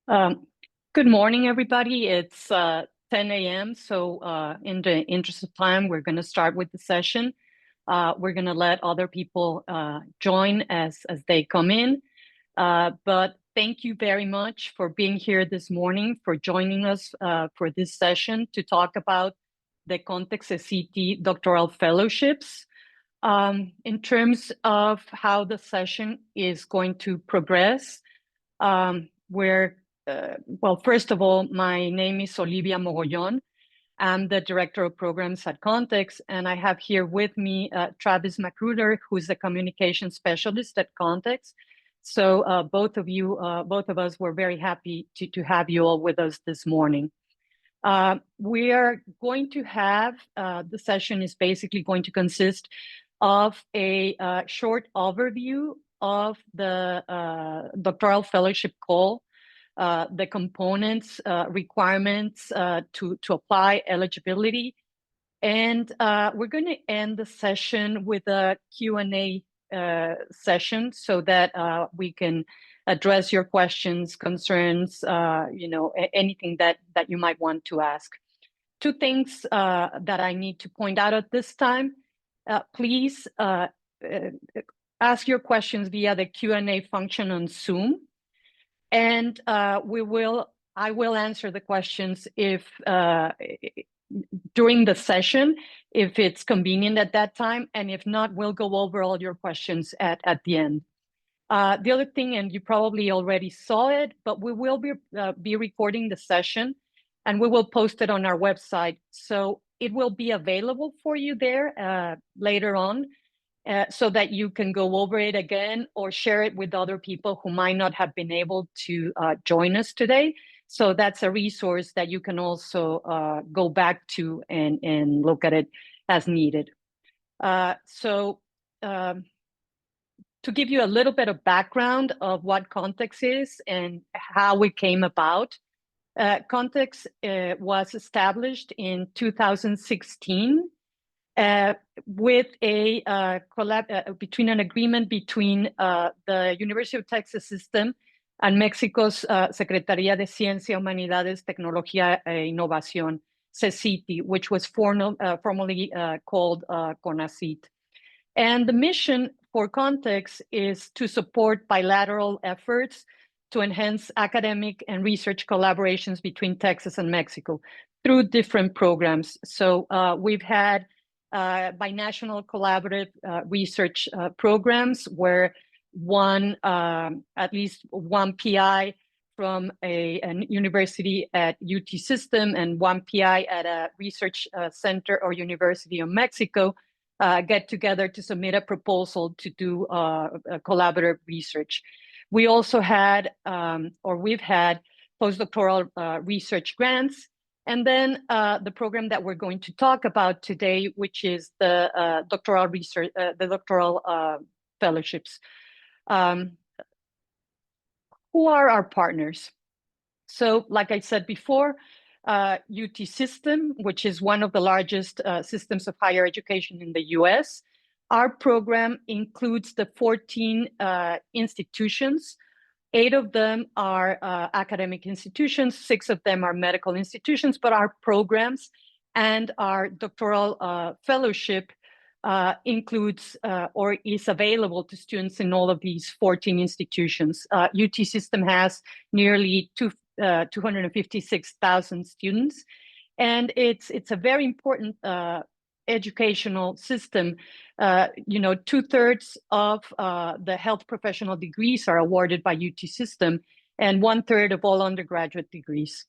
Um, Good morning, everybody. It's 10 a.m. So in the interest of time, we're going to start with the session. We're going to let other people join as they come in. But thank you very much for being here this morning, for joining us for this session to talk about the ConTex CT doctoral fellowships. In terms of how the session is going to progress, well, first of all, my name is Olivia Mogollon. I'm the Director of Programs at ConTex, and I have here with me Travis Magruder, who's the Communication Specialist at ConTex. So both of us were very happy to have you all with us this morning. We are going to have, the session is basically going to consist of a short overview of the doctoral fellowship call, the components, requirements to apply, eligibility. And we're going to end the session with a Q&A session so that we can address your questions, concerns, anything that you might want to ask. Two things that I need to point out at this time. Please ask your questions via the Q&A function on Zoom. And I will answer the questions if during the session, if it's convenient at that time, and if not, we'll go over all your questions at the end. The other thing, and you probably already saw it, but we will be recording the session, and we will post it on our website. So it will be available for you there later on, so that you can go over it again or share it with other people who might not have been able to join us today. So that's a resource that you can also go back to and look at it as needed. To give you a little bit of background of what ConTex is and how we came about, ConTex was established in 2016 with between an agreement between the University of Texas System and Mexico's Secretaría de Ciencia, Humanidades, Tecnología e Innovación, CECITI, which was formerly called CONACYT. And the mission for ConTex is to support bilateral efforts to enhance academic and research collaborations between Texas and Mexico through different programs. So we've had binational collaborative research programs where at least one PI from a university at UT System and one PI at a research center or university of Mexico get together to submit a proposal to do collaborative research. We also had, we've had postdoctoral research grants, and then the program that we're going to talk about today, which is the doctoral research, the doctoral fellowships. Who are our partners? So, like I said before, UT System, which is one of the largest systems of higher education in the US. Our program includes the 14 institutions. 8 of them are academic institutions, 6 of them are medical institutions, but our programs and our doctoral fellowship includes or is available to students in all of these 14 institutions. UT System has nearly 256,000 students, and it's a very important educational system. 2/3 of the health professional degrees are awarded by UT System, and 1/3 of all undergraduate degrees.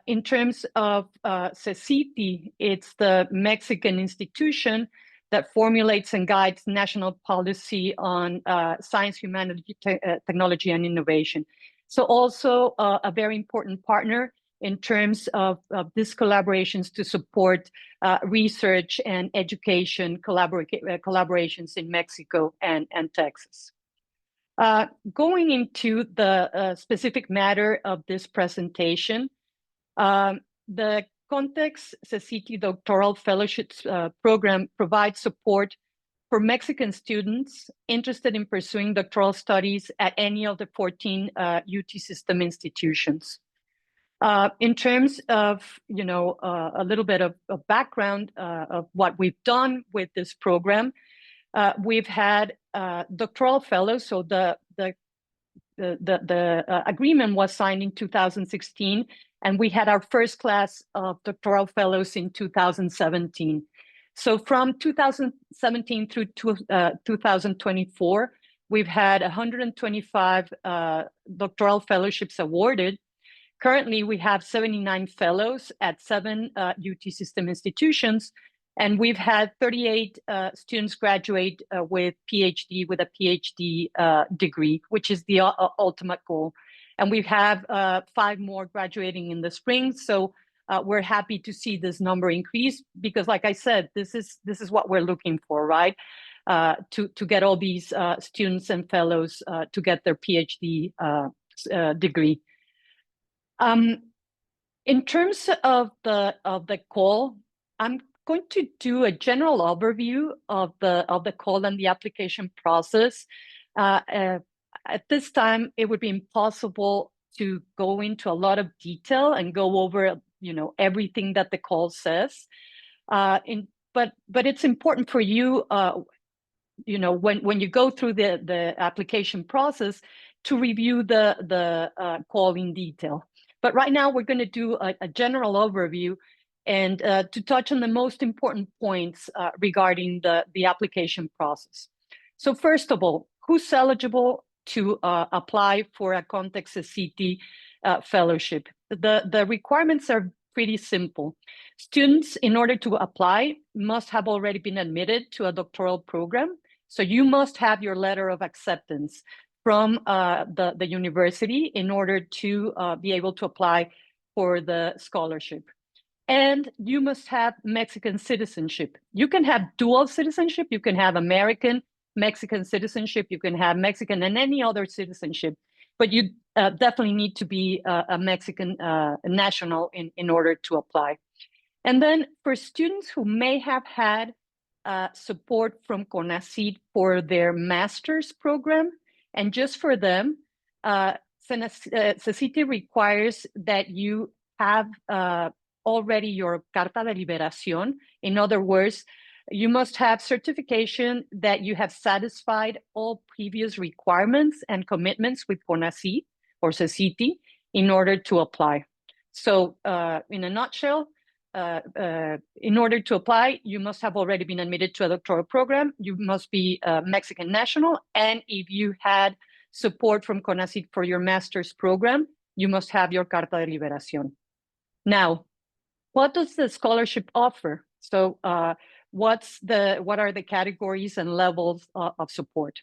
In terms of CECITI, it's the Mexican institution that formulates and guides national policy on science, humanity, technology, and innovation. So also a very important partner in terms of these collaborations to support research and education collaborations in Mexico and Texas. Going into the specific matter of this presentation, the ConTex CECITI Doctoral Fellowships Program provides support for Mexican students interested in pursuing doctoral studies at any of the 14 UT system institutions. In terms of, a little bit of background of what we've done with this program, we've had doctoral fellows. So the agreement was signed in 2016, and we had our first class of doctoral fellows in 2017. So from 2017 through 2024, we've had 125 doctoral fellowships awarded. Currently, we have 79 fellows at 7 UT system institutions, and we've had 38 students graduate with a PhD degree, which is the ultimate goal. And we have 5 more graduating in the spring. So we're happy to see this number increase because, like I said, this is what we're looking for, right? To get all these students and fellows to get their PhD degree. In terms of the call, I'm going to do a general overview of the call and the application process. At this time, it would be impossible to go into a lot of detail and go over, everything that the call says. But it's important for you, when you go through the application process, to review the call in detail. But right now, we're going to do a general overview and to touch on the most important points regarding the application process. So first of all, who's eligible to apply for a ConTex CT fellowship? The requirements are pretty simple. Students, in order to apply, must have already been admitted to a doctoral program. So you must have your letter of acceptance from the university in order to be able to apply for the scholarship. And you must have Mexican citizenship. You can have dual citizenship. You can have American, Mexican citizenship. You can have Mexican and any other citizenship. But you definitely need to be a Mexican national in order to apply. And then for students who may have had support from CONACYT for their master's program, and just for them, CECITI requires that you have already your Carta de Liberación. In other words, you must have certification that you have satisfied all previous requirements and commitments with CONACYT or CECITI in order to apply. So in a nutshell, in order to apply, you must have already been admitted to a doctoral program. You must be a Mexican national. And if you had support from CONACYT for your master's program, you must have your Carta de Liberación. Now, what does the scholarship offer? So what are the categories and levels of support?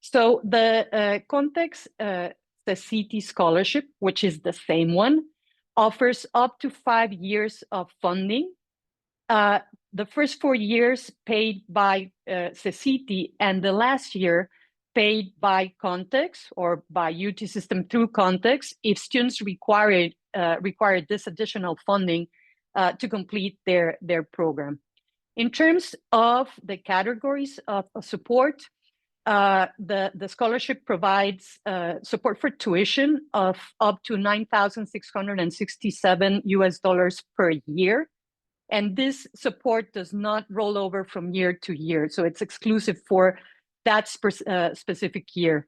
So the ConTex CECITI scholarship, which is the same one, offers up to 5 years of funding. The first 4 years paid by CECITI, and the last year paid by ConTex or by UT system through ConTex if students require this additional funding to complete their program. In terms of the categories of support, the scholarship provides support for tuition of up to $9,667 per year. And this support does not roll over from year to year. So it's exclusive for that specific year.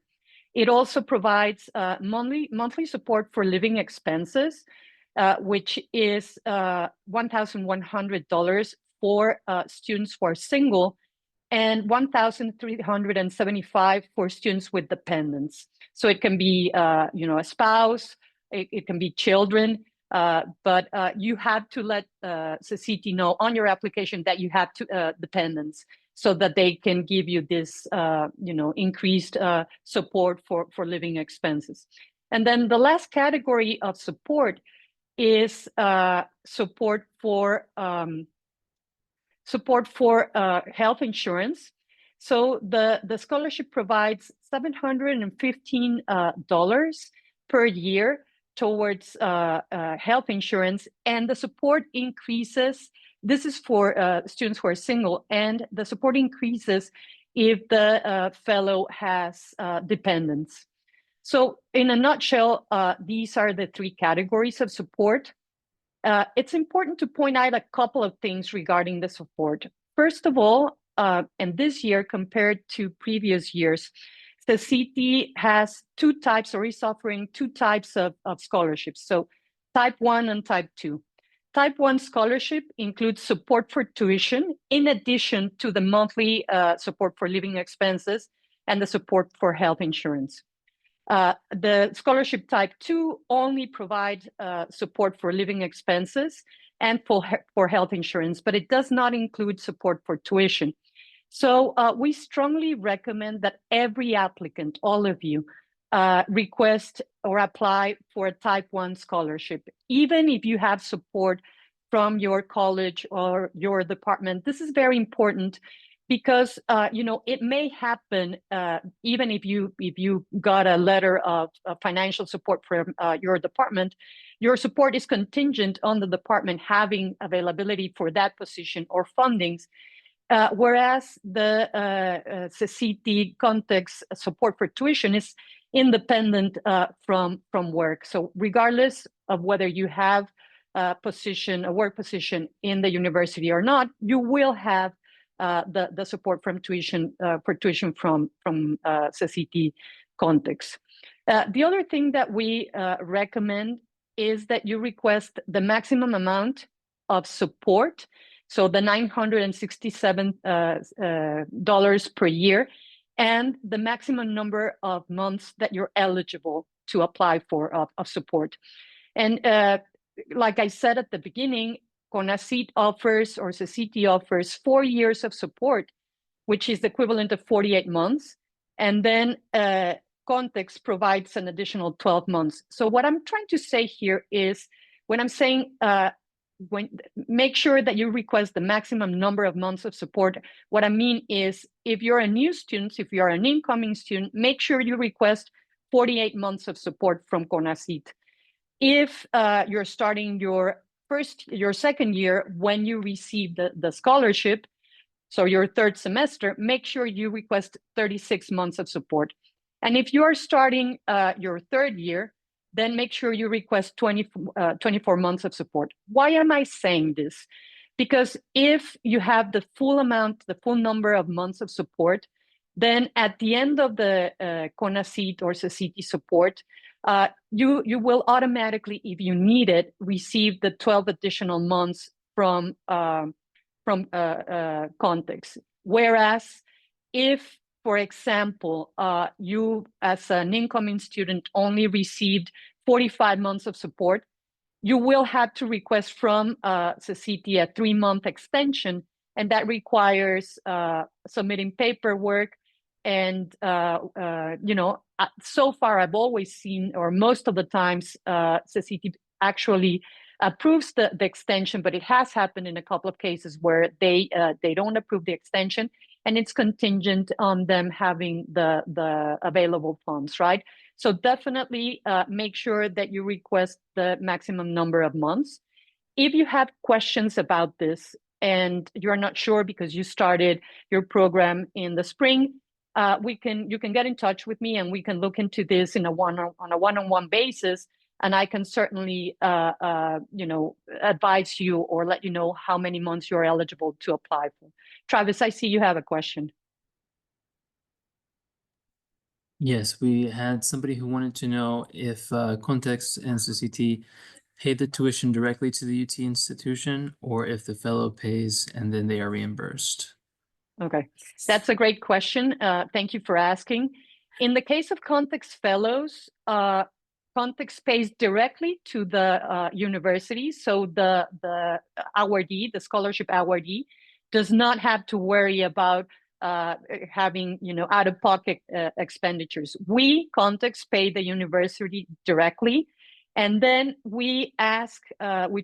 It also provides monthly support for living expenses, which is $1,100 for students who are single, and $1,375 for students with dependents. So it can be, a spouse, it can be children, but you have to let CECITI know on your application that you have dependents, so that they can give you this, increased support for living expenses. And then the last category of support is support for health insurance. So the scholarship provides $715 per year towards health insurance, and the support increases This is for students who are single, and the support increases if the fellow has dependents. So in a nutshell, these are the three categories of support. It's important to point out a couple of things regarding the support. First of all, and this year compared to previous years, the CT has two types, or is offering two types of scholarships. So type 1 and type 2. Type 1 scholarship includes support for tuition in addition to the monthly support for living expenses and the support for health insurance. The scholarship type 2 only provides support for living expenses and for health insurance, but it does not include support for tuition. So we strongly recommend that every applicant, all of you, request or apply for a type 1 scholarship, even if you have support from your college or your department. This is very important because it may happen even if you got a letter of financial support from your department. Your support is contingent on the department having availability for that position or fundings. Whereas the CCT ConTex support for tuition is independent from work. So regardless of whether you have a work position in the university or not, you will have the support from tuition from CCT ConTex. The other thing that we recommend is that you request the maximum amount of support. So the $967 per year, and the maximum number of months that you're eligible to apply for of support. And like I said at the beginning, CONACYT offers, or CCT offers, 4 years of support, which is the equivalent of 48 months. And then ConTex provides an additional 12 months. So what I'm trying to say here is, when I'm saying make sure that you request the maximum number of months of support, what I mean is, if you're a new student, if you're an incoming student, make sure you request 48 months of support from CONACYT. If you're starting your second year when you receive the scholarship, so your third semester, make sure you request 36 months of support. And if you are starting your third year, then make sure you request 24 months of support. Why am I saying this? Because if you have the full number of months of support, then at the end of the CONACYT or CCT support, you will automatically, if you need it, receive the 12 additional months from ConTex. Whereas if, for example, you as an incoming student only received 45 months of support, you will have to request from CCT a 3-month extension, and that requires submitting paperwork. And so far I've always seen, or most of the times, CCT actually approves the extension, but it has happened in a couple of cases where they don't approve the extension, and it's contingent on them having the available funds, right? So definitely make sure that you request the maximum number of months. If you have questions about this and you're not sure because you started your program in the spring, you can get in touch with me, and we can look into this on a one-on-one basis, and I can certainly advise you or let you know how many months you're eligible to apply for. Travis, I see you have a question. Yes, we had somebody who wanted to know if ConTex and CCT pay the tuition directly to the UT institution, or if the fellow pays and then they are reimbursed. Okay, that's a great question. Thank you for asking. In the case of ConTex fellows, ConTex pays directly to the university, so the awardee, the scholarship awardee, does not have to worry about having out-of-pocket expenditures. We, ConTex, pay the university directly, and then we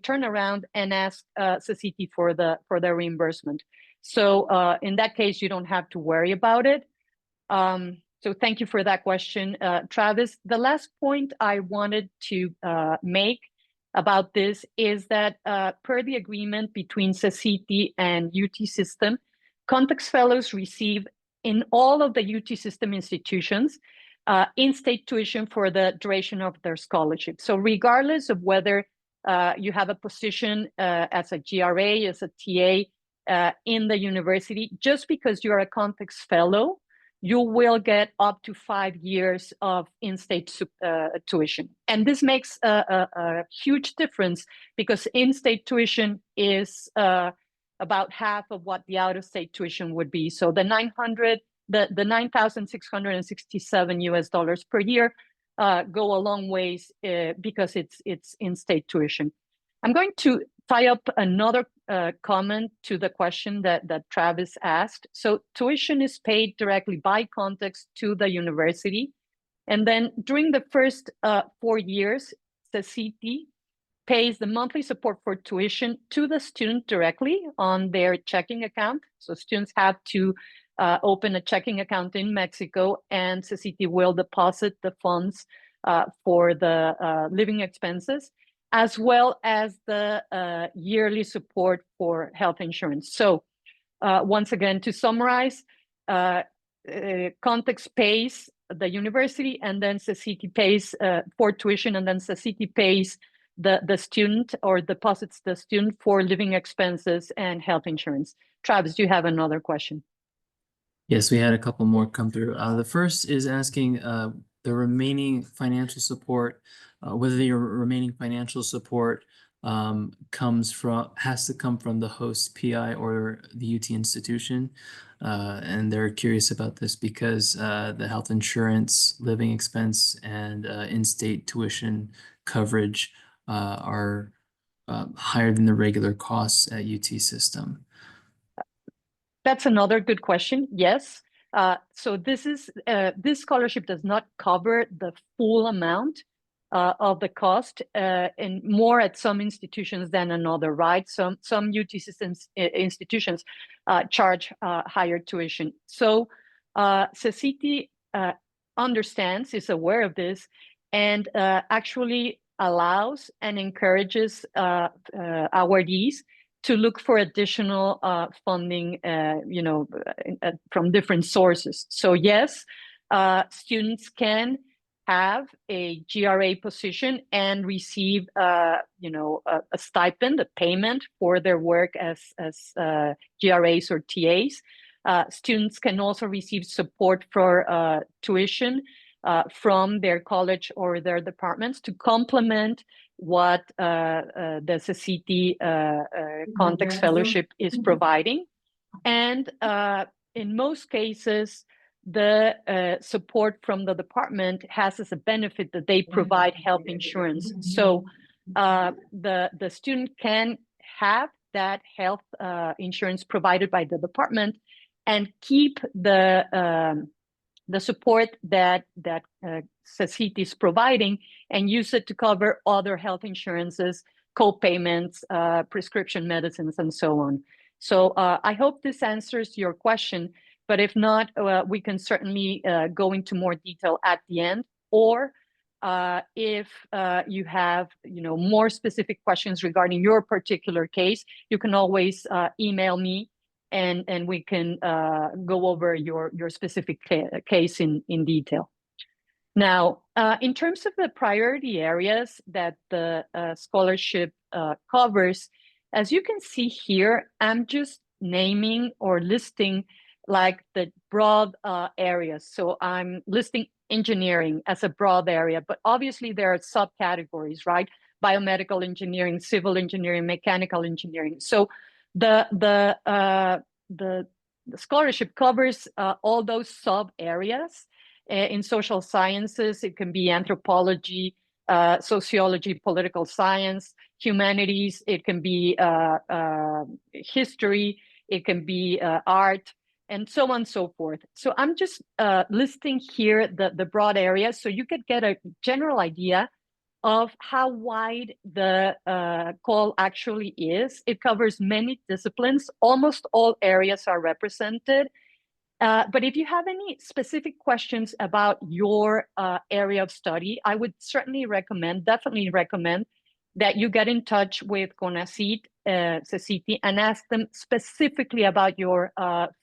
turn around and ask CCT for the reimbursement. So in that case, you don't have to worry about it. So thank you for that question, Travis. The last point I wanted to make about this is that per the agreement between CECITI and UT system, ConTex fellows receive in all of the UT system institutions in-state tuition for the duration of their scholarship. So regardless of whether you have a position as a GRA, as a TA in the university, just because you're a ConTex fellow, you will get up to 5 years of in-state tuition. And this makes a huge difference because in-state tuition is about half of what the out-of-state tuition would be. So the $9,667 US per year go a long ways because it's in-state tuition. I'm going to tie up another comment to the question that Travis asked. So tuition is paid directly by ConTex to the university. And then during the first 4 years, CECITI pays the monthly support for tuition to the student directly on their checking account. So students have to open a checking account in Mexico, and CECITI will deposit the funds for the living expenses, as well as the yearly support for health insurance. So once again, to summarize, ConTex pays the university, and then CECITI pays for tuition, and then CECITI pays the student or deposits the student for living expenses and health insurance. Travis, do you have another question? Yes, we had a couple more come through. The first is asking the remaining financial support, whether your remaining financial support has to come from the host PI or the UT institution. And they're curious about this because the health insurance, living expense, and in-state tuition coverage are higher than the regular costs at UT system. That's another good question. Yes. So this scholarship does not cover the full amount of the cost, and more at some institutions than another, right? Some UT systems institutions charge higher tuition. So CECITI understands, is aware of this, and actually allows and encourages awardees to look for additional funding, from different sources. So yes, students can have a GRA position and receive, a stipend, a payment for their work as GRAs or TAs. Students can also receive support for tuition from their college or their departments to complement what the CECITI ConTex Fellowship is providing. And in most cases, the support from the department has as a benefit that they provide health insurance. So the student can have that health insurance provided by the department and keep the support that CECITI is providing and use it to cover other health insurances, co-payments, prescription medicines, and so on. So I hope this answers your question, but if not, we can certainly go into more detail at the end, or if you have more specific questions regarding your particular case, you can always email me, and we can go over your specific case in detail. Now, in terms of the priority areas that the scholarship covers, as you can see here, I'm just naming or listing like the broad areas. So I'm listing engineering as a broad area, but obviously there are subcategories, right? Biomedical engineering, civil engineering, mechanical engineering. So the scholarship covers all those sub areas. In social sciences, it can be anthropology, sociology, political science, humanities. It can be history. It can be art, and so on and so forth. So I'm just listing here the broad areas so you could get a general idea of how wide the call actually is. It covers many disciplines. Almost all areas are represented. But if you have any specific questions about your area of study, I would certainly definitely recommend that you get in touch with CONACYT, CECITI, and ask them specifically about your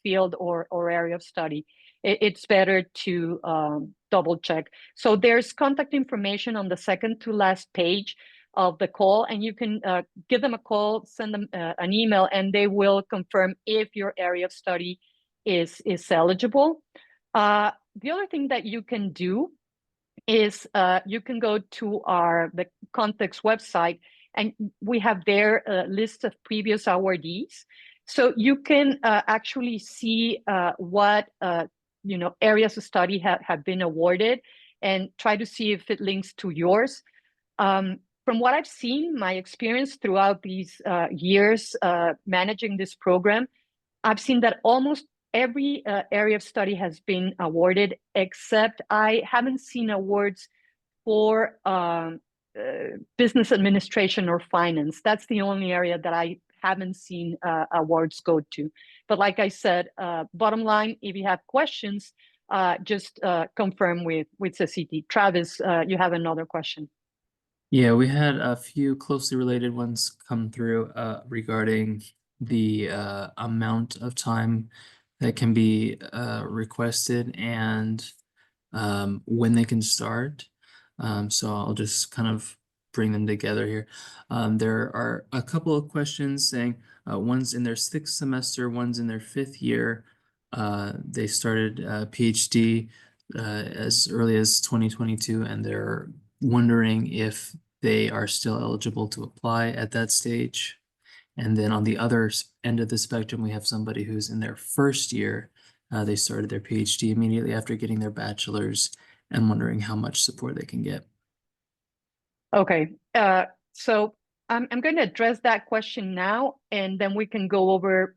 field or area of study. It's better to double check. So there's contact information on the second to last page of the call, and you can give them a call, send them an email, and they will confirm if your area of study is eligible. The other thing that you can do is you can go to the ConTex website, and we have there a list of previous awardees. So you can actually see what areas of study have been awarded, and try to see if it links to yours. From what I've seen, my experience throughout these years managing this program, I've seen that almost every area of study has been awarded, except I haven't seen awards for business administration or finance. That's the only area that I haven't seen awards go to. But like I said, bottom line, if you have questions, just confirm with CECITI. Travis, you have another question. Yeah, we had a few closely related ones come through regarding the amount of time that can be requested and when they can start. So I'll just kind of bring them together here. There are a couple of questions saying one's in their 6th semester, one's in their 5th year. They started a PhD as early as 2022, and they're wondering if they are still eligible to apply at that stage. And then on the other end of the spectrum, we have somebody who's in their 1st year. They started their PhD immediately after getting their bachelor's and wondering how much support they can get. Okay, so I'm going to address that question now, and then we can go over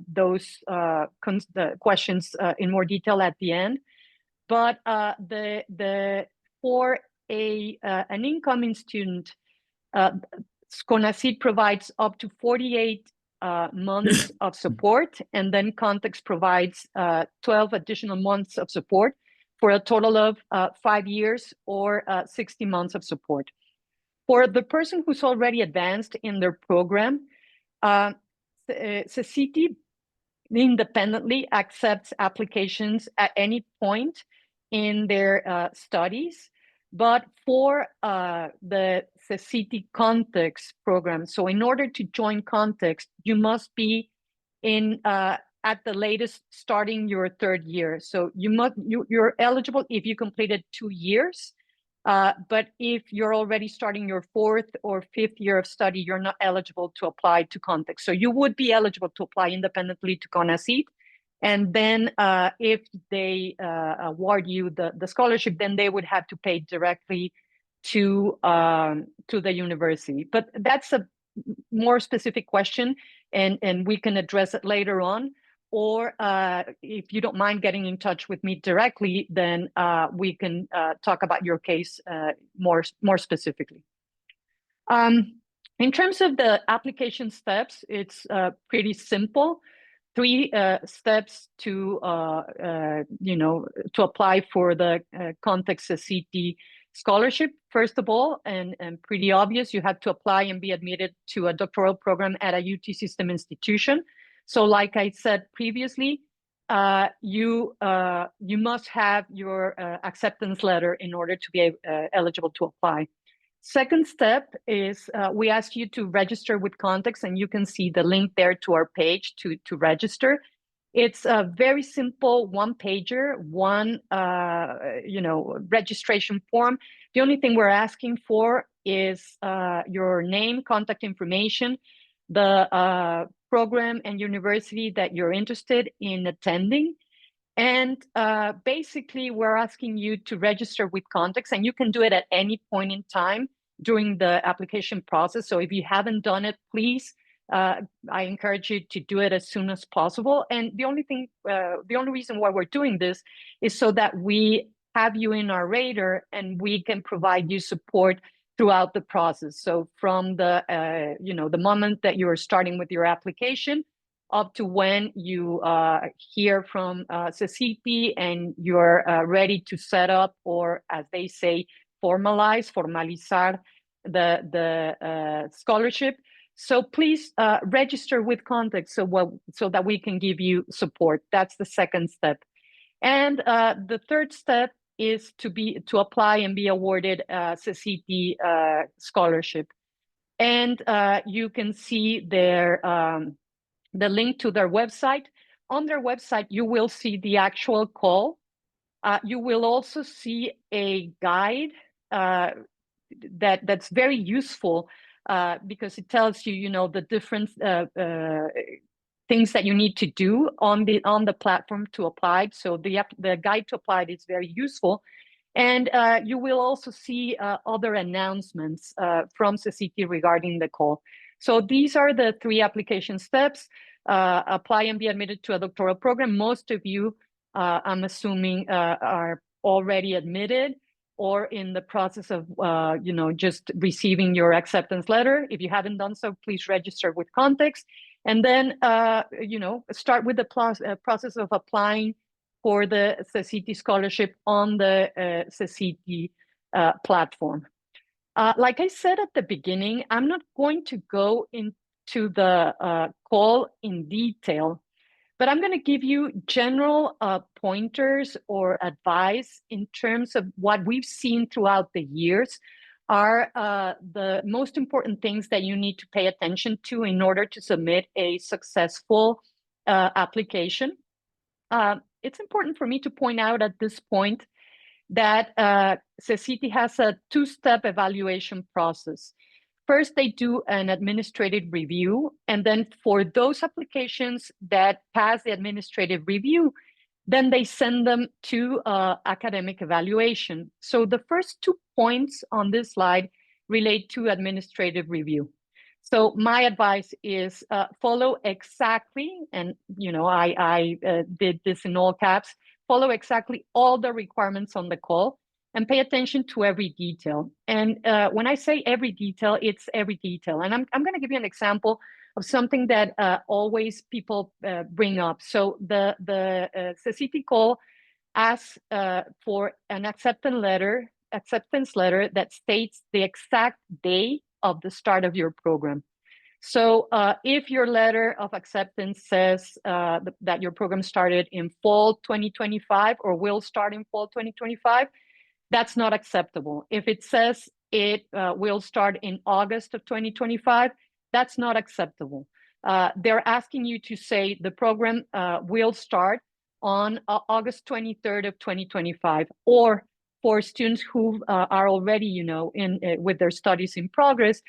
those questions in more detail at the end. But for an incoming student, CONACYT provides up to 48 months of support, and then ConTex provides 12 additional months of support for a total of 5 years or 60 months of support. For the person who's already advanced in their program, CECITI independently accepts applications at any point in their studies. But for the CECITI ConTex program, so in order to join ConTex, you must be at the latest starting your 3rd year. So you're eligible if you completed 2 years. But if you're already starting your 4th or 5th year of study, you're not eligible to apply to ConTex. So you would be eligible to apply independently to CONACYT. And then if they award you the scholarship, then they would have to pay directly to the university. But that's a more specific question, and we can address it later on. Or if you don't mind getting in touch with me directly, then we can talk about your case more specifically. In terms of the application steps, it's pretty simple. 3 steps to apply for the ConTex CECITI scholarship. First of all, and pretty obvious, you have to apply and be admitted to a doctoral program at a UT system institution. So like I said previously, you must have your acceptance letter in order to be eligible to apply. Second step is we ask you to register with ConTex, and you can see the link there to our page to register. It's a very simple one-pager, registration form. The only thing we're asking for is your name, contact information, the program and university that you're interested in attending. And basically, we're asking you to register with ConTex, and you can do it at any point in time during the application process. So if you haven't done it, please, I encourage you to do it as soon as possible. And the only reason why we're doing this is so that we have you in our radar and we can provide you support throughout the process. So from the moment that you're starting with your application up to when you hear from CECITI and you're ready to set up, or as they say, formalizar the scholarship. So please register with ConTex so that we can give you support. That's the second step. And the third step is to apply and be awarded a CECITI scholarship. And you can see the link to their website. On their website, you will see the actual call. You will also see a guide that's very useful because it tells you, the different things that you need to do on the platform to apply. So the guide to apply is very useful. And you will also see other announcements from CECITI regarding the call. So these are the 3 application steps. Apply and be admitted to a doctoral program. Most of you, I'm assuming, are already admitted or in the process of, just receiving your acceptance letter. If you haven't done so, please register with ConTex. And then, start with the process of applying for the CECITI scholarship on the CECITI platform. Like I said at the beginning, I'm not going to go into the call in detail, but I'm going to give you general pointers or advice in terms of what we've seen throughout the years are the most important things that you need to pay attention to in order to submit a successful application. It's important for me to point out at this point that CECITI has a 2-step evaluation process. First, they do an administrative review, and then for those applications that pass the administrative review, then they send them to academic evaluation. So the first 2 points on this slide relate to administrative review. So my advice is follow exactly, and I did this in all caps, follow exactly all the requirements on the call and pay attention to every detail. And when I say every detail, it's every detail. And I'm going to give you an example of something that always people bring up. So the CECITI call asks for an acceptance letter that states the exact day of the start of your program. So if your letter of acceptance says that your program started in fall 2025 or will start in fall 2025, that's not acceptable. If it says it will start in August of 2025, that's not acceptable. They're asking you to say the program will start on August 23rd of 2025, or for students who are already, with their studies in progress,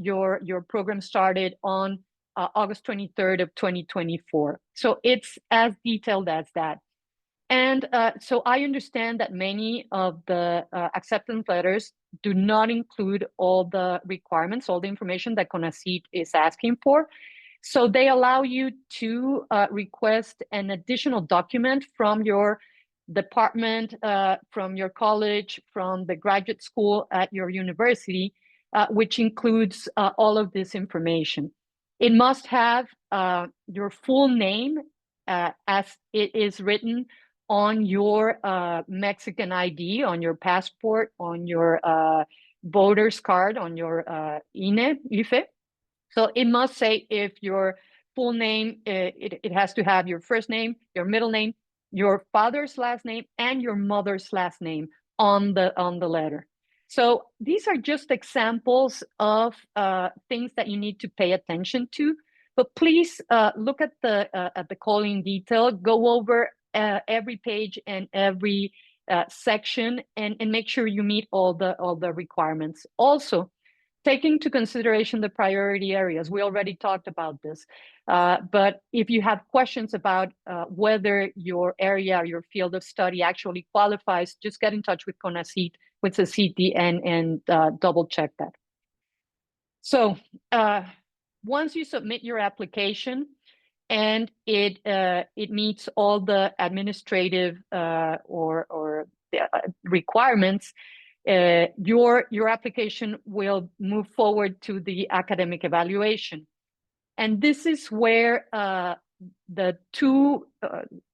your program started on August 23rd of 2024. So it's as detailed as that. And so I understand that many of the acceptance letters do not include all the requirements, all the information that CONACYT is asking for. So they allow you to request an additional document from your department, from your college, from the graduate school at your university, which includes all of this information. It must have your full name as it is written on your Mexican ID, on your passport, on your voter's card, on your IFE. So it must say if your full name, it has to have your first name, your middle name, your father's last name, and your mother's last name on the letter. So these are just examples of things that you need to pay attention to. But please look at the call in detail, go over every page and every section, and make sure you meet all the requirements. Also, take into consideration the priority areas. We already talked about this, but if you have questions about whether your area, your field of study actually qualifies, just get in touch with CONACYT, with CECITI, and double check that. So once you submit your application and it meets all the administrative or requirements, your application will move forward to the academic evaluation. And this is where the two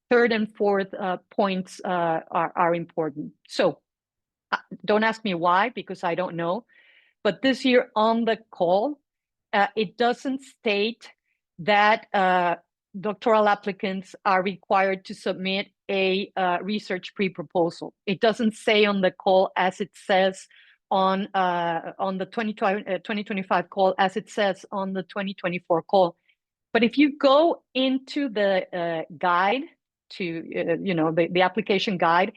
third and fourth points are important. So don't ask me why, because I don't know. But this year on the call, it doesn't state that doctoral applicants are required to submit a research pre-proposal. It doesn't say on the call as it says on the 2025 call, as it says on the 2024 call. But if you go into the guide to, the application guide,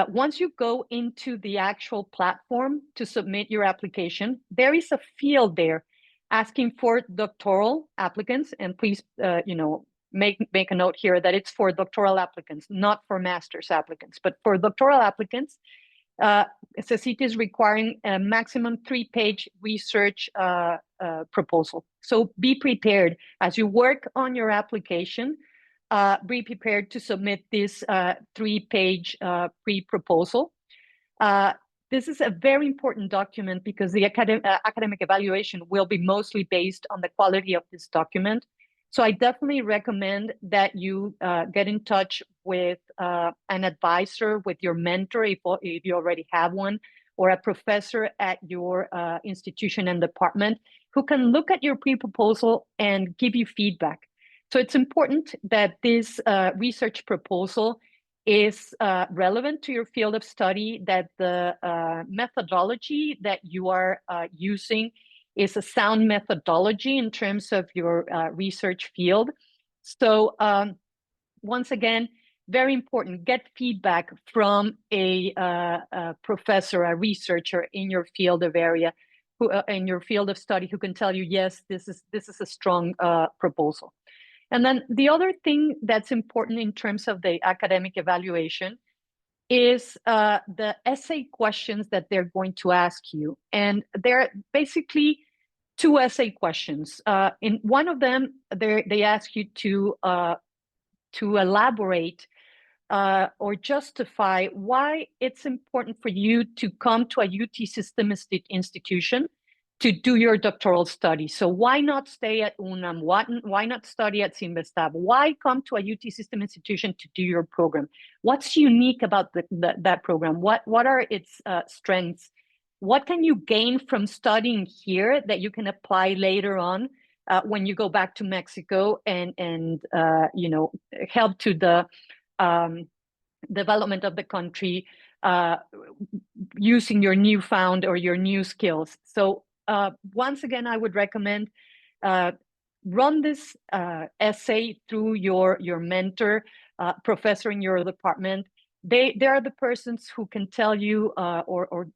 once you go into the actual platform to submit your application, there is a field there asking for doctoral applicants. And please, make a note here that it's for doctoral applicants, not for master's applicants. But for doctoral applicants, CECITE is requiring a maximum 3-page research proposal. So be prepared as you work on your application. Be prepared to submit this 3-page pre-proposal. This is a very important document because the academic evaluation will be mostly based on the quality of this document. So I definitely recommend that you get in touch with an advisor, with your mentor, if you already have one, or a professor at your institution and department who can look at your pre-proposal and give you feedback. So it's important that this research proposal is relevant to your field of study, that the methodology that you are using is a sound methodology in terms of your research field. So once again, very important, get feedback from a professor, a researcher in your field of area, who in your field of study, who can tell you, yes, this is a strong proposal. And then the other thing that's important in terms of the academic evaluation is the essay questions that they're going to ask you. And they're basically 2 essay questions. In one of them, they ask you to elaborate or justify why it's important for you to come to a UT system institution to do your doctoral study. So why not stay at UNAM? Why not study at Sinvestab? Why come to a UT system institution to do your program? What's unique about that program? What are its strengths? What can you gain from studying here that you can apply later on when you go back to Mexico and help to the development of the country using your newfound or your new skills? So once again, I would recommend run this essay through your mentor, professor in your department. They are the persons who can tell you or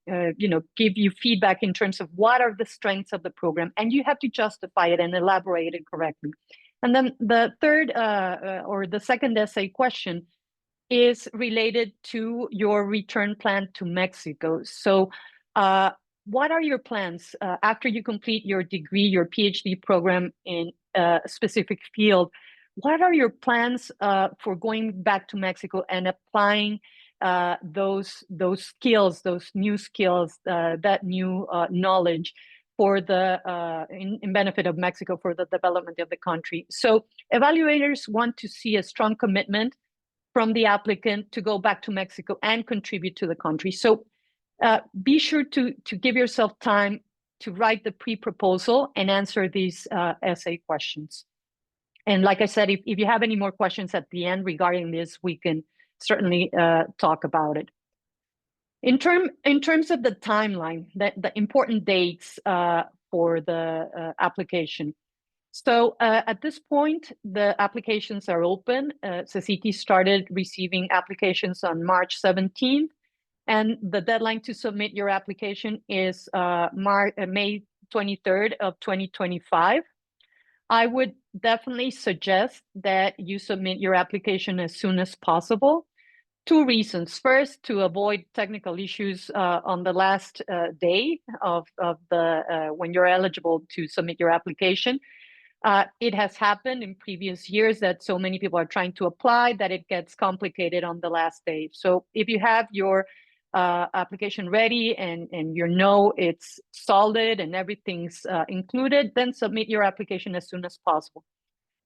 give you feedback in terms of what are the strengths of the program, and you have to justify it and elaborate it correctly. And then the third or the second essay question is related to your return plan to Mexico. So what are your plans after you complete your degree, your PhD program in a specific field? What are your plans for going back to Mexico and applying those skills, those new skills, that new knowledge for the in benefit of Mexico, for the development of the country? So evaluators want to see a strong commitment from the applicant to go back to Mexico and contribute to the country. So be sure to give yourself time to write the pre-proposal and answer these essay questions. And like I said, if you have any more questions at the end regarding this, we can certainly talk about it. In terms of the timeline, the important dates for the application. So at this point, the applications are open. CECITE started receiving applications on March 17th, and the deadline to submit your application is May 23rd of 2025. I would definitely suggest that you submit your application as soon as possible. 2 reasons. First, to avoid technical issues on the last day of the when you're eligible to submit your application. It has happened in previous years that so many people are trying to apply that it gets complicated on the last day. So if you have your application ready and it's solid and everything's included, then submit your application as soon as possible.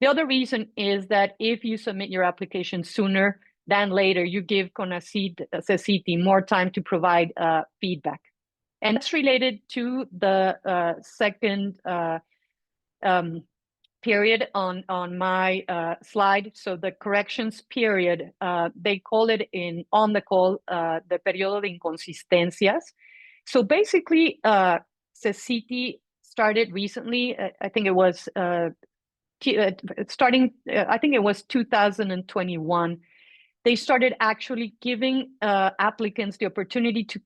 The other reason is that if you submit your application sooner than later, you give CECITE more time to provide feedback. And that's related to the second period on my slide. So the corrections period, they call it on the call the periodo de inconsistencias. So basically, CECITI started recently. I think it was starting. I think it was 2021. They started actually giving applicants the opportunity to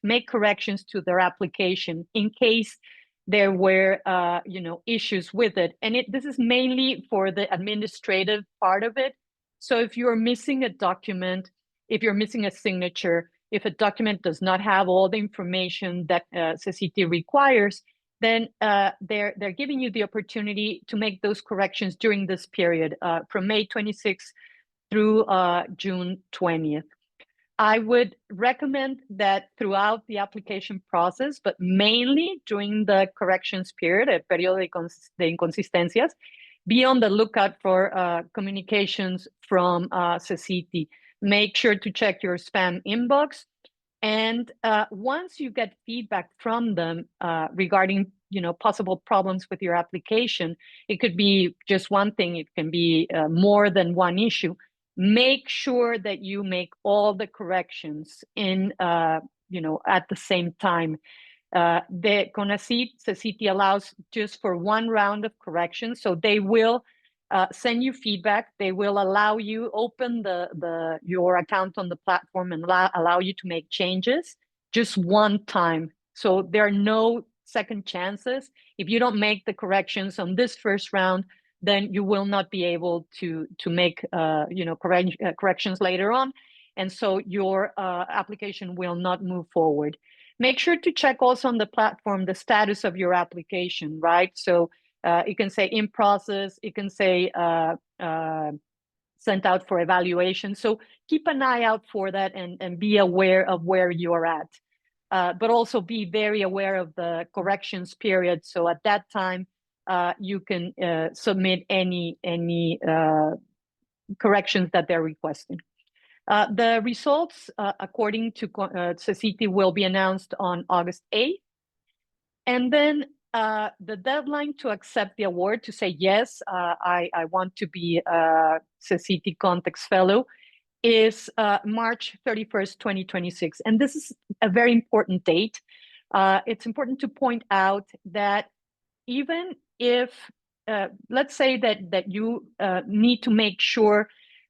make corrections to their application in case there were, issues with it. And this is mainly for the administrative part of it. So if you're missing a document, if you're missing a signature, if a document does not have all the information that CECITI requires, then they're giving you the opportunity to make those corrections during this period from May 26th through June 20th. I would recommend that throughout the application process, but mainly during the corrections period, el periodo de inconsistencias, be on the lookout for communications from CECITI. Make sure to check your spam inbox. And once you get feedback from them regarding possible problems with your application, it could be just one thing, it can be more than one issue. Make sure that you make all the corrections at the same time. The CECITI allows just for one round of corrections, so they will send you feedback. They will allow you open your account on the platform and allow you to make changes just one time. So there are no second chances. If you don't make the corrections on this first round, then you will not be able to make corrections later on, and so your application will not move forward. Make sure to check also on the platform the status of your application, right? So it can say in process, it can say sent out for evaluation. So keep an eye out for that and be aware of where you're at. But also be very aware of the corrections period. So at that time, you can submit any corrections that they're requesting. The results, according to CECITI, will be announced on August 8th. And then the deadline to accept the award, to say, yes, I want to be a CECITI ConTex Fellow, is March 31st, 2026. And this is a very important date. It's important to point out that even if, let's say that you need to make sure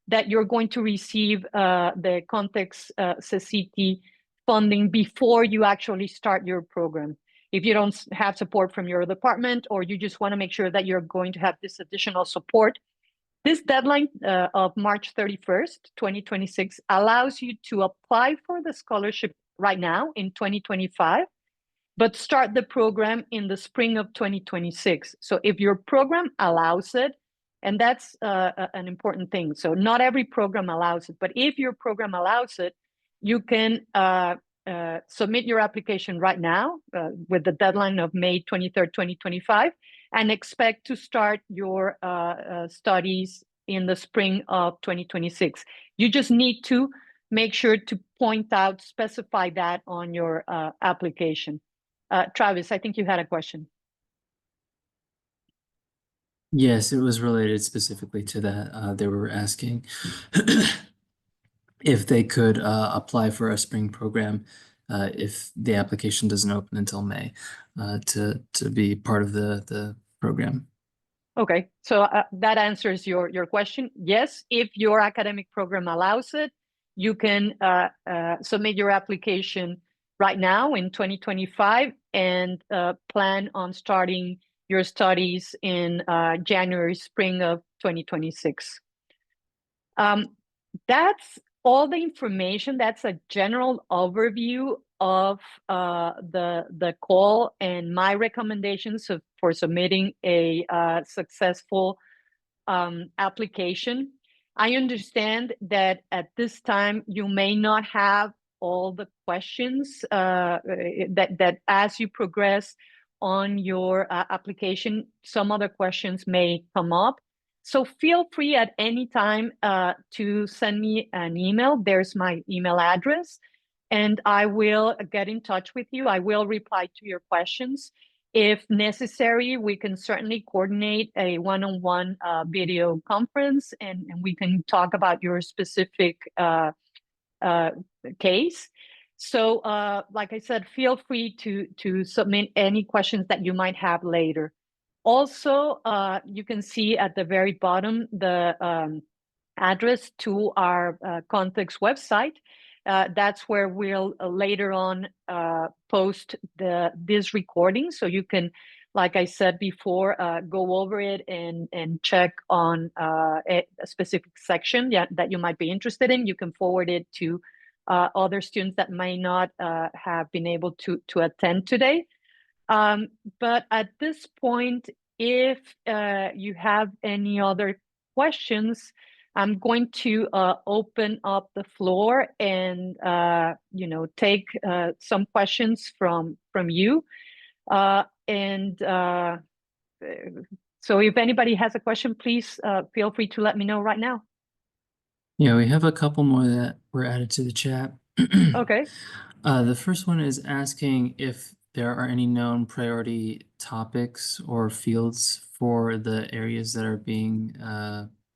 that you're going to receive the ConTex CECITI funding before you actually start your program. If you don't have support from your department, or you just want to make sure that you're going to have this additional support, this deadline of March 31st, 2026 allows you to apply for the scholarship right now in 2025, but start the program in the spring of 2026. So if your program allows it, and that's an important thing. So not every program allows it, but if your program allows it, you can submit your application right now with the deadline of May 23rd, 2025, and expect to start your studies in the spring of 2026. You just need to make sure to specify that on your application. Travis, I think you had a question. Yes, it was related specifically to that. They were asking if they could apply for a spring program if the application doesn't open until May to be part of the program. Okay, so that answers your question. Yes, if your academic program allows it, you can submit your application right now in 2025 and plan on starting your studies in January, spring of 2026. That's all the information. That's a general overview of the call and my recommendations for submitting a successful application. I understand that at this time you may not have all the questions that as you progress on your application, some other questions may come up. So feel free at any time to send me an email. There's my email address. and I will get in touch with you. I will reply to your questions. If necessary, we can certainly coordinate a one-on-one video conference, and we can talk about your specific case. So, like I said, feel free to submit any questions that you might have later. Also, you can see at the very bottom the address to our ConTex website. That's where we'll later on post this recording, so you can, like I said before, go over it and check on a specific section that you might be interested in. You can forward it to other students that may not have been able to attend today. But at this point, if you have any other questions, I'm going to open up the floor and take some questions from you. So if anybody has a question, please feel free to let me know right now. Yeah, we have a couple more that were added to the chat. Okay. The first one is asking if there are any known priority topics or fields for the areas that are being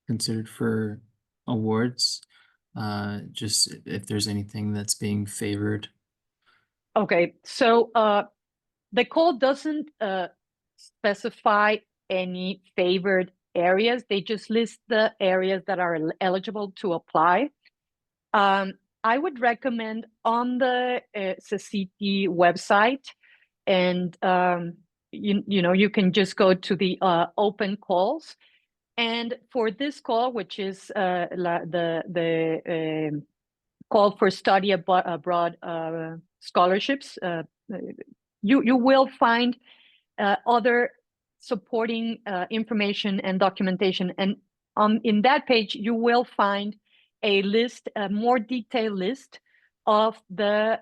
considered for awards. Just if there's anything that's being favored. Okay, so the call doesn't specify any favored areas. They just list the areas that are eligible to apply. I would recommend on the CCT website, and you can just go to the open calls. And for this call, which is the call for study abroad scholarships, you will find other supporting information and documentation. And in that page, you will find a list, a more detailed list of the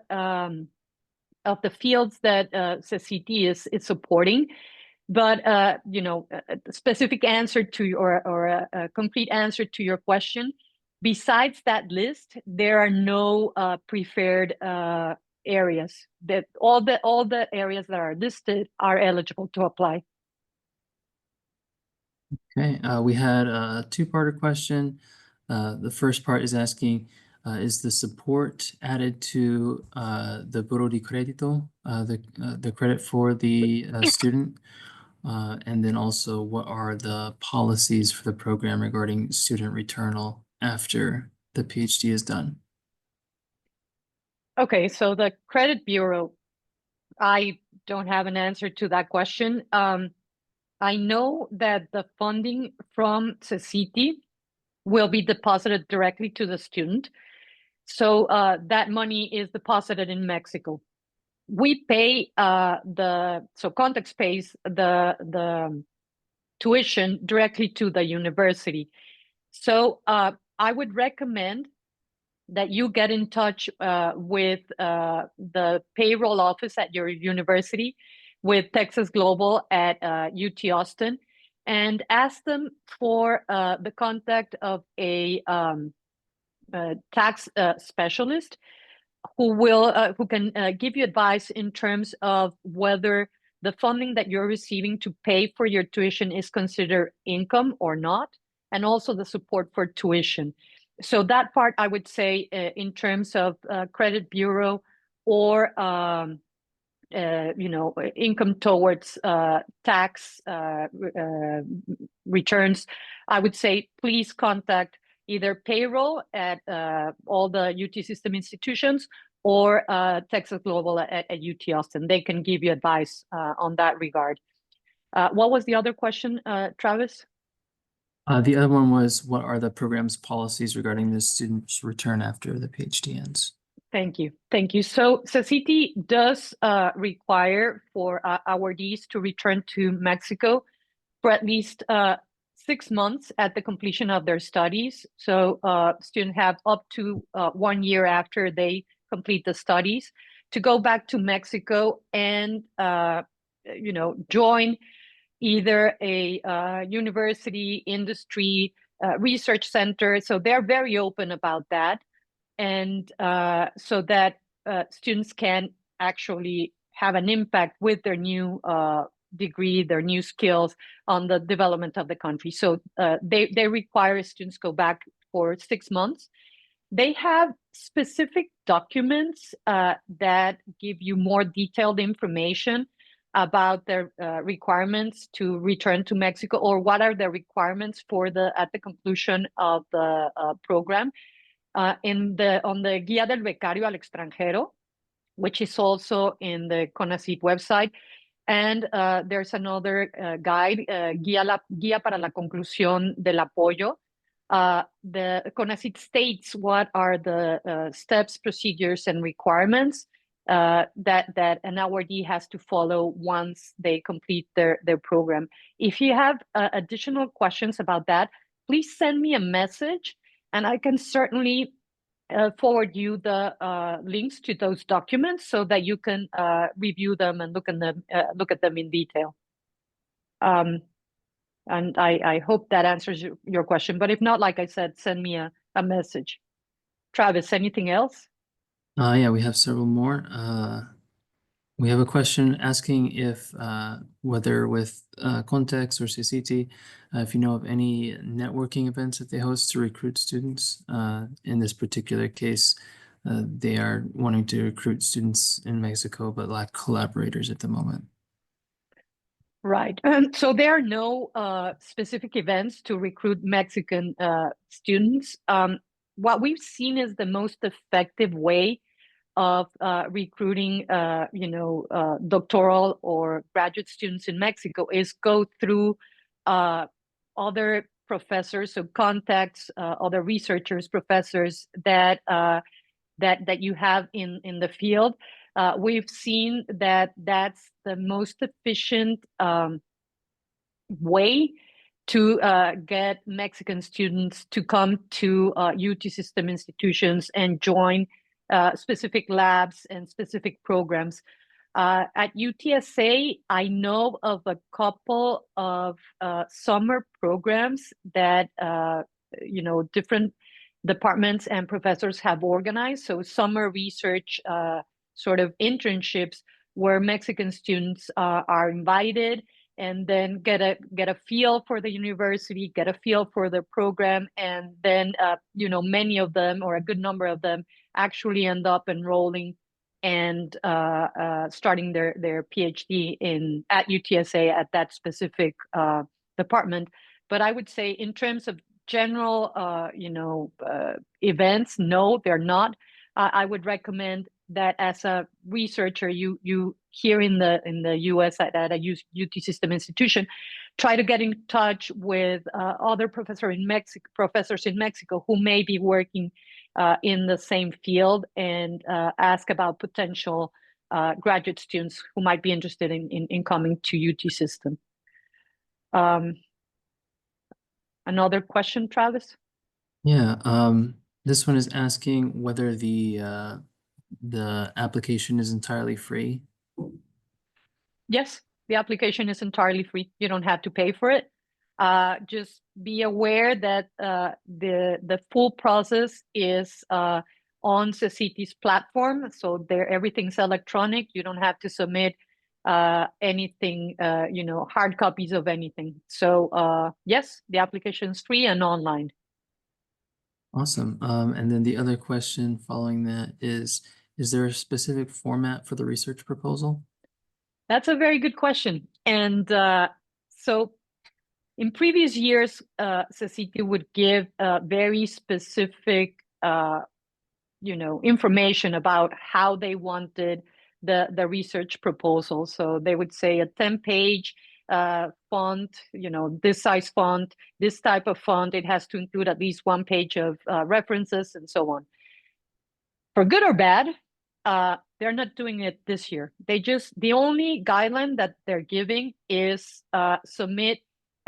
fields that CCT is supporting. But a specific answer to or a complete answer to your question, besides that list, there are no preferred areas. That all the areas that are listed are eligible to apply. Okay, we had a two-parter question. The first part is asking, is the support added to the Buró de Crédito, the credit for the student? And then also, what are the policies for the program regarding student returnal after the PhD is done? Okay, so the credit bureau, I don't have an answer to that question. I know that the funding from CCT will be deposited directly to the student. So that money is deposited in Mexico. We pay so ConTex pays the tuition directly to the university. So I would recommend that you get in touch with the payroll office at your university, with Texas Global at UT Austin, and ask them for the contact of a tax specialist who can give you advice in terms of whether the funding that you're receiving to pay for your tuition is considered income or not, and also the support for tuition. So that part, I would say, in terms of credit bureau or income towards tax returns, I would say please contact either payroll at all the UT system institutions or Texas Global at UT Austin. They can give you advice on that regard. What was the other question, Travis? The other one was, what are the program's policies regarding the student's return after the PhD ends? Thank you. Thank you. So CCT does require for awardees to return to Mexico for at least 6 months at the completion of their studies. So students have up to 1 year after they complete the studies to go back to Mexico and join either a university, industry, research center. So they're very open about that. And so that students can actually have an impact with their new degree, their new skills on the development of the country. So they require students go back for 6 months. They have specific documents that give you more detailed information about their requirements to return to Mexico, or what are the requirements for at the conclusion of the program. On the Guía del Becario al Extranjero, which is also in the CONACYT website. And there's another guide, Guía para la Conclusión del Apoyo. The CONACYT states what are the steps, procedures, and requirements that an awardee has to follow once they complete their program. If you have additional questions about that, please send me a message, and I can certainly forward you the links to those documents so that you can review them and look at them in detail. And I hope that answers your question. But if not, like I said, send me a message. Travis, anything else? Yeah, we have several more. We have a question asking if whether with ConTex or CCT, if you know of any networking events that they host to recruit students. In this particular case, they are wanting to recruit students in Mexico, but lack collaborators at the moment. Right. So there are no specific events to recruit Mexican students. What we've seen is the most effective way of recruiting, doctoral or graduate students in Mexico is go through other professors, so ConTex, other researchers, professors that you have in the field. We've seen that that's the most efficient way to get Mexican students to come to UT system institutions and join specific labs and specific programs. At UTSA, I know of a couple of summer programs that different departments and professors have organized. So summer research sort of internships where Mexican students are invited and then get a feel for the university, get a feel for the program, and then many of them, or a good number of them, actually end up enrolling and starting their PhD at UTSA at that specific department. But I would say, in terms of general events, no, they're not. I would recommend that as a researcher, you here in the US at a UT system institution, try to get in touch with other professors in Mexico who may be working in the same field, and ask about potential graduate students who might be interested in coming to UT system. Another question, Travis? Yeah, this one is asking whether the application is entirely free. Yes, the application is entirely free. You don't have to pay for it. Just be aware that the full process is on CECITI's platform. So everything's electronic. You don't have to submit anything, hard copies of anything. So yes, the application is free and online. Awesome. And then the other question following that is there a specific format for the research proposal? That's a very good question. And so in previous years, CECITI would give very specific, information about how they wanted the research proposal. So they would say a 10-page font, this size font, this type of font. It has to include at least 1 page of references, and so on. For good or bad, they're not doing it this year. The only guideline that they're giving is submit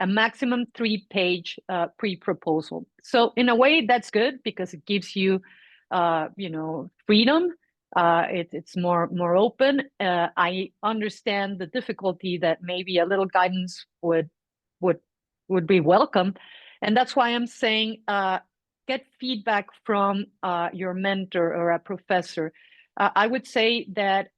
a maximum 3-page pre-proposal. So in a way, that's good because it gives you, freedom. It's more open. I understand the difficulty that maybe a little guidance would be welcome, and that's why I'm saying get feedback from your mentor or a professor. I would say that,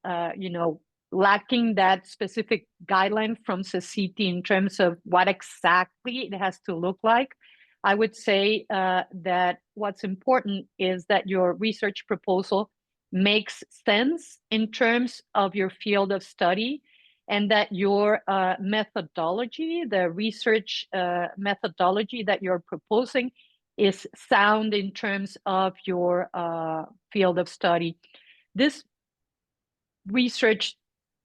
lacking that specific guideline from CECITI in terms of what exactly it has to look like, I would say that what's important is that your research proposal makes sense in terms of your field of study, and that your methodology, the research methodology that you're proposing, is sound in terms of your field of study. This research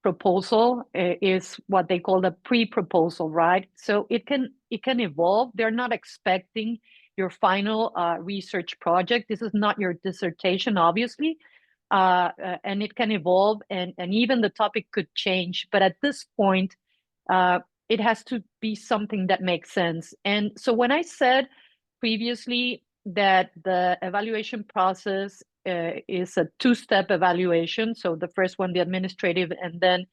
proposal is what they call the pre-proposal, right? So it can evolve. They're not expecting your final research project. This is not your dissertation, obviously, and it can evolve, and even the topic could change. But at this point, it has to be something that makes sense. And so when I said previously that the evaluation process is a two-step evaluation. So the first one, the administrative, and then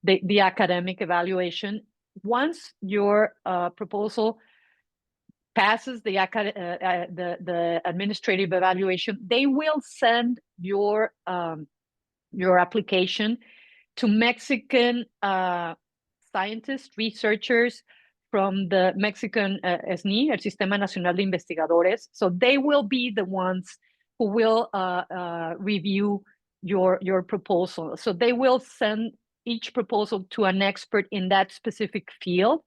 the academic evaluation. Once your proposal passes the administrative evaluation, they will send your application to Mexican scientists, researchers from the Mexican SNI, el Sistema Nacional de Investigadores. So they will be the ones who will review your proposal. So they will send each proposal to an expert in that specific field.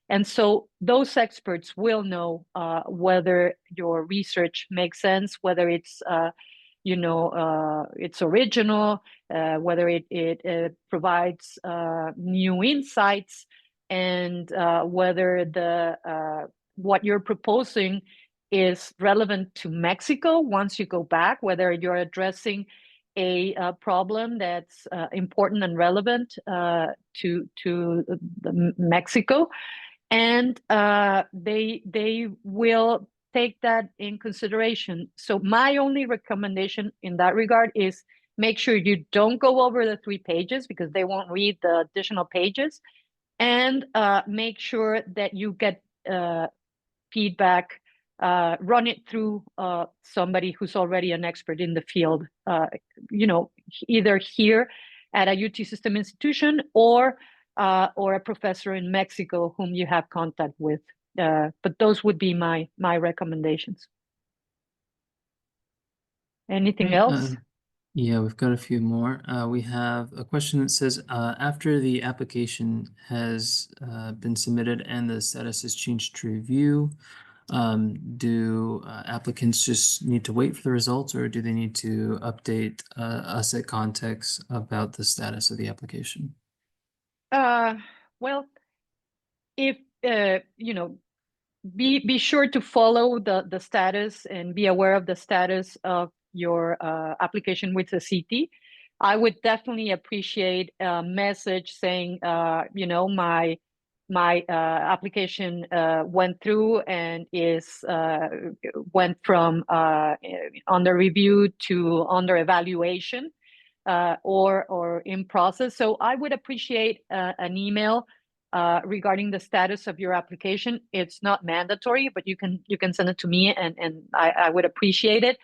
And so those experts will know whether your research makes sense, whether it's it's original, whether it provides new insights, and whether what you're proposing is relevant to Mexico once you go back, whether you're addressing a problem that's important and relevant to Mexico, and they will take that in consideration. So my only recommendation in that regard is make sure you don't go over the 3 pages, because they won't read the additional pages, and make sure that you get feedback, run it through somebody who's already an expert in the field, either here at a UT system institution or a professor in Mexico whom you have contact with. But those would be my recommendations. Anything else? Yeah, we've got a few more. We have a question that says, after the application has been submitted and the status is changed to review, do applicants just need to wait for the results, or do they need to update us at ConTex about the status of the application? Well, if be sure to follow the status and be aware of the status of your application with the CT. I would definitely appreciate a message saying, my application went through and went from under review to under evaluation, or in process. So I would appreciate an email regarding the status of your application. It's not mandatory, but you can send it to me, and I would appreciate it.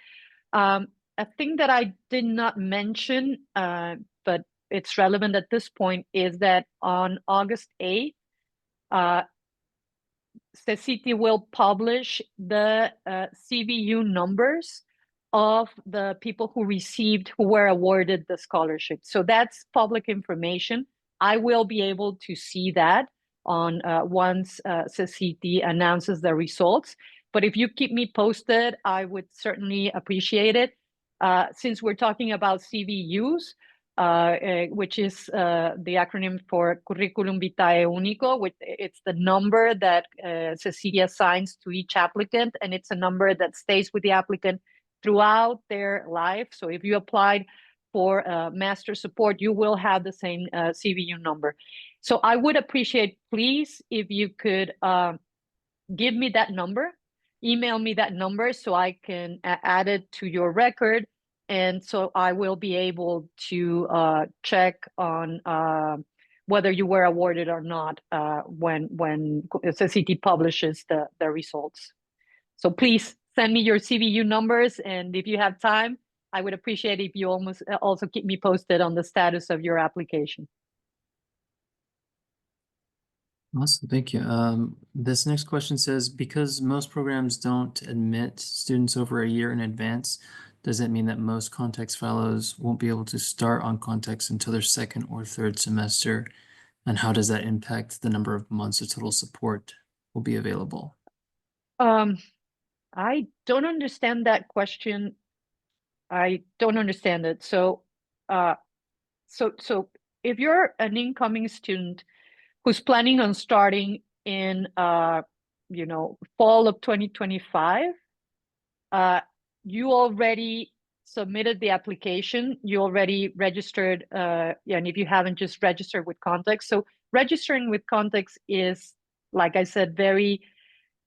A thing that I did not mention, but it's relevant at this point, is that on August 8th, CECITI will publish the CVU numbers of the people who were awarded the scholarship. So that's public information. I will be able to see that on once CECITI announces the results. But if you keep me posted, I would certainly appreciate it. Since we're talking about CVUs, which is the acronym for Curriculum Vitae Único, it's the number that CECITI assigns to each applicant, and it's a number that stays with the applicant throughout their life. So if you applied for master support, you will have the same CVU number. So I would appreciate, please, if you could give me that number, email me that number so I can add it to your record. And so I will be able to check on whether you were awarded or not when CECITI publishes the results. So please send me your CVU numbers, and if you have time, I would appreciate if you also keep me posted on the status of your application. Awesome, thank you. This next question says, because most programs don't admit students over a year in advance, does that mean that most ConTex fellows won't be able to start on ConTex until their second or third semester? And how does that impact the number of months of total support will be available? I don't understand that question. I don't understand it. So if you're an incoming student who's planning on starting in fall of 2025, you already submitted the application, you already registered, and if you haven't, just registered with ConTex. So registering with ConTex is, like I said, very,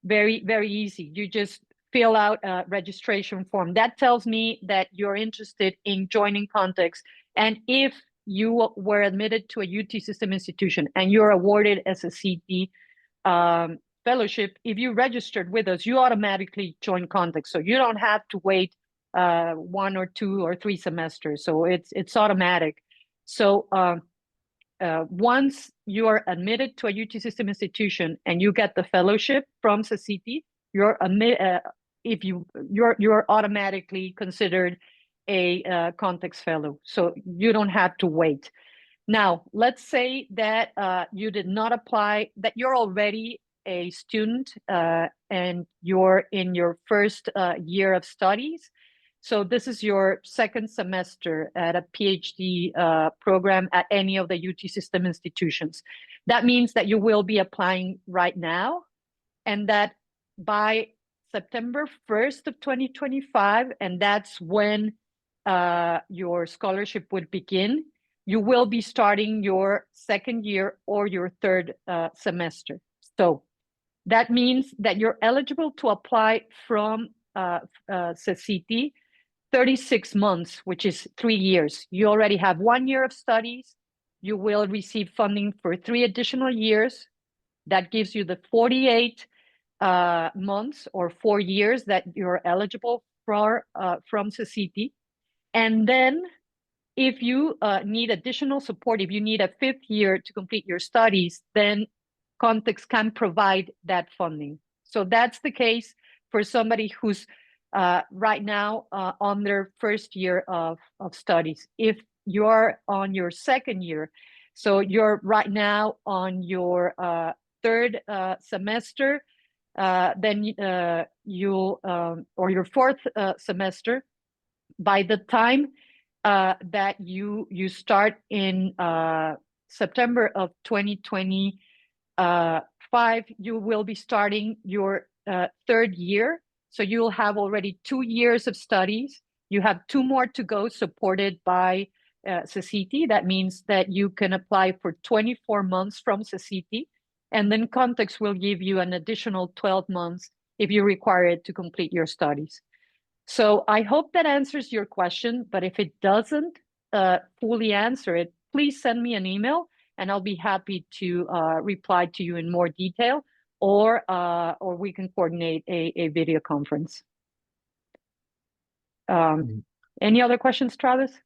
very, very easy. You just fill out a registration form. That tells me that you're interested in joining ConTex. And if you were admitted to a UT system institution and you're awarded as a CT fellowship, if you registered with us, you automatically join ConTex. So you don't have to wait 1 or 2 or 3 semesters. So it's automatic. So once you are admitted to a UT system institution and you get the fellowship from CCT, you're automatically considered a ConTex fellow. So you don't have to wait. Now, let's say that you did not apply, that you're already a student and you're in your first year of studies. So this is your second semester at a PhD program at any of the UT system institutions. That means that you will be applying right now, and that by September 1st of 2025, and that's when your scholarship would begin, you will be starting your second year or your third semester. So that means that you're eligible to apply from CCT 36 months, which is 3 years. You already have 1 year of studies. You will receive funding for 3 additional years. That gives you the 48 months or 4 years that you're eligible for from CCT. And then if you need additional support, if you need a 5th year to complete your studies, then ConTex can provide that funding. So that's the case for somebody who's right now on their first year of studies. If you're on your second year, so you're right now on your third semester, then you'll, or your fourth semester, by the time that you start in September of 2025, you will be starting your third year. So you'll have already 2 years of studies. You have 2 more to go, supported by CCT. That means that you can apply for 24 months from CCT, and then ConTex will give you an additional 12 months if you require it to complete your studies. So I hope that answers your question, but if it doesn't fully answer it, please send me an email and I'll be happy to reply to you in more detail, or we can coordinate a video conference. Any other questions, Travis?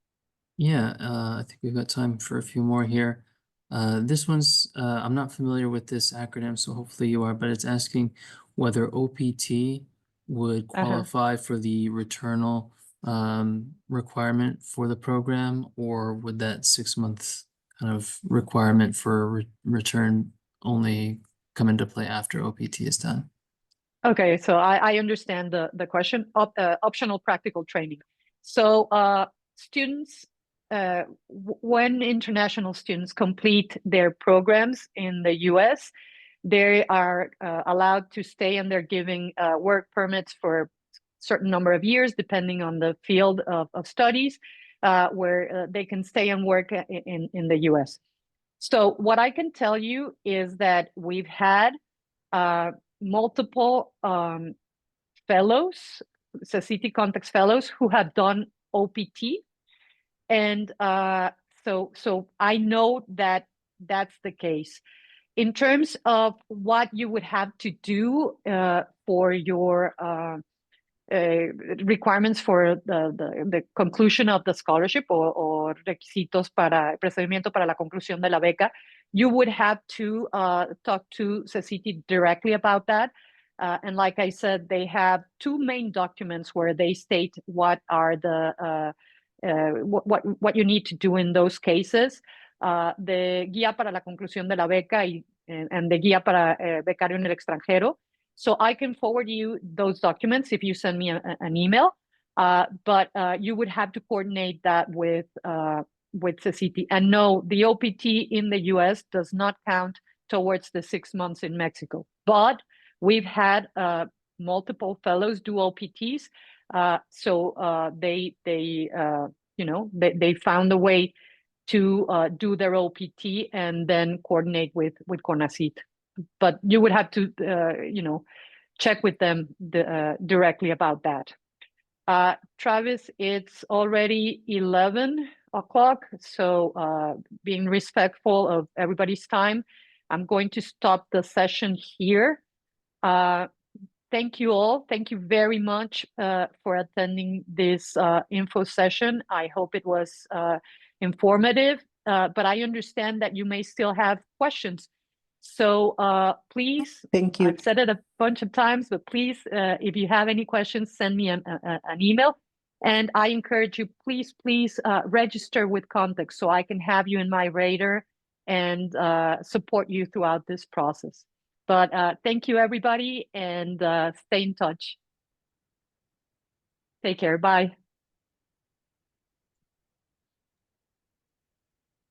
Yeah, I think we've got time for a few more here. This one's, I'm not familiar with this acronym, so hopefully you are, but it's asking whether OPT would qualify for the returnal requirement for the program, or would that 6-month kind of requirement for return only come into play after OPT is done? Okay, so I understand the question. Optional practical training. So students, when international students complete their programs in the US, they are allowed to stay, and they're giving work permits for a certain number of years, depending on the field of studies, where they can stay and work in the US. So what I can tell you is that we've had multiple fellows, CCT ConTex fellows, who have done OPT. And so I know that that's the case. In terms of what you would have to do for your requirements for the conclusion of the scholarship or requisitos para procedimiento para la conclusión de la beca, you would have to talk to CECITI directly about that. And like I said, they have two main documents where they state what are the what you need to do in those cases. The guía para la conclusión de la beca and the guía para becario en el extranjero. So I can forward you those documents if you send me an email, but you would have to coordinate that with CECITI. And no, the OPT in the US does not count towards the 6 months in Mexico. But we've had multiple fellows do OPTs, so they found a way to do their OPT and then coordinate with CONACYT. But you would have to, check with them directly about that. Travis, it's already 11 o'clock, so being respectful of everybody's time, I'm going to stop the session here. Thank you all. Thank you very much for attending this info session. I hope it was informative, but I understand that you may still have questions. So please, Thank you. I've said it a bunch of times, but please, if you have any questions, send me an email. And I encourage you, please register with ConTex so I can have you in my radar and support you throughout this process. But thank you, everybody, and stay in touch. Take care. Bye.